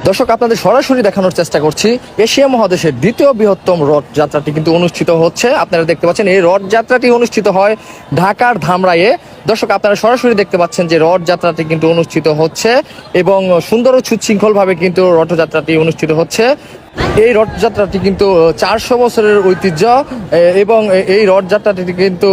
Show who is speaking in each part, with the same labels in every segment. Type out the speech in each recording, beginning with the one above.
Speaker 1: দর্শক, আপনাদের সরাসরি দেখানোর চেষ্টা করছি এশিয়া মহাদেশের দ্বিতীয় বৃহত্তম রথ যাত্রাটি কিন্তু অনুষ্ঠিত হচ্ছে। আপনারা দেখতে পাচ্ছেন এই রথ যাত্রাটি অনুষ্ঠিত হয় ঢাকার ধামরাইয়ে। দর্শক, আপনারা সরাসরি দেখতে পাচ্ছেন যে রথ যাত্রাটি কিন্তু অনুষ্ঠিত হচ্ছে এবং সুন্দর ও সুশৃঙ্খল ভাবে কিন্তু রথযাত্রাটি অনুষ্ঠিত হচ্ছে। এই রথযাত্রাটি কিন্তু 400 বছরের ঐতিহ্য এবং এই রথযাত্রাটি কিন্তু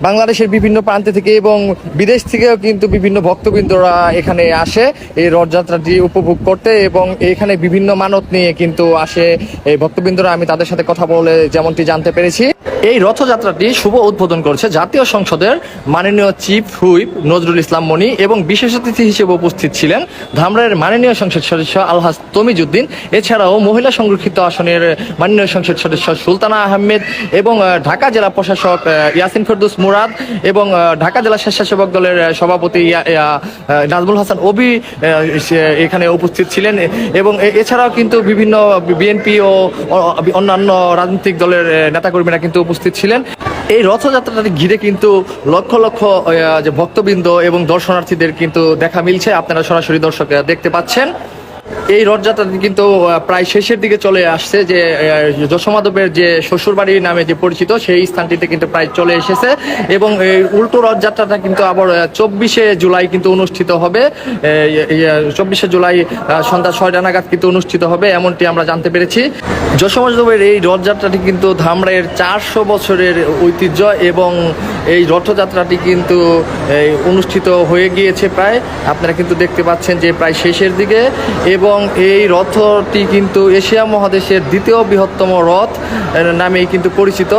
Speaker 1: বাংলাদেশের বিভিন্ন প্রান্ত থেকে এবং বিদেশ থেকেও কিন্তু বিভিন্ন ভক্তবৃন্দরা এখানে আসে এই রথযাত্রাটি উপভোগ করতে এবং এখানে বিভিন্ন মানত নিয়ে কিন্তু আসে এই ভক্তবৃন্দরা। আমি তাদের সাথে কথা বলে যেমনটি জানতে পেরেছি, এই রথযাত্রাটি শুভ উদ্বোধন করেছে জাতীয় সংসদের মাননীয় চিফ হুইপ নজরুল ইসলাম মনি এবং বিশেষ অতিথি হিসেবে উপস্থিত ছিলেন ধামরাইয়ের মাননীয় সংসদ সদস্য আলহাজ তমিজউদ্দিন। এছাড়াও মহিলা সংরক্ষিত আসনের মাননীয় সংসদ সদস্য সুলতানা আহমেদ এবং ঢাকা জেলা প্রশাসক ইয়াসিন ফেরদৌস মুরাদ এবং ঢাকা জেলা স্বেচ্ছাসেবক দলের সভাপতি নাজমুল হাসান অবি এখানে উপস্থিত ছিলেন এবং এছাড়াও কিন্তু বিভিন্ন বিএনপি ও অন্যান্য রাজনৈতিক দলের নেতাকর্মীরা কিন্তু উপস্থিত ছিলেন। এই রথযাত্রাটি ঘিরে কিন্তু লক্ষ লক্ষ যে ভক্তবৃন্দ এবং দর্শনার্থীদের কিন্তু দেখা মিলছে। আপনারা সরাসরি দর্শক দেখতে পাচ্ছেন এই রথযাত্রাটি কিন্তু প্রায় শেষের দিকে চলে আসছে। যে যশোমাধবের যে শ্বশুরবাড়ি নামে যে পরিচিত সেই স্থানটিতে কিন্তু প্রায় চলে এসেছে এবং এই উল্টো রথযাত্রাটা কিন্তু আবার 24শে জুলাই কিন্তু অনুষ্ঠিত হবে। 24শে জুলাই সন্ধ্যা 6টা নাগাদ কিন্তু অনুষ্ঠিত হবে এমনটি আমরা জানতে পেরেছি। যশোমাধবের এই রথযাত্রাটি কিন্তু ধামরাইয়ের 400 বছরের ঐতিহ্য এবং এই রথযাত্রাটি কিন্তু অনুষ্ঠিত হয়ে গিয়েছে প্রায়। আপনারা কিন্তু দেখতে পাচ্ছেন যে প্রায় শেষের দিকে এবং এই রথটি কিন্তু এশিয়া মহাদেশের দ্বিতীয় বৃহত্তম রথ নামেই কিন্তু পরিচিত।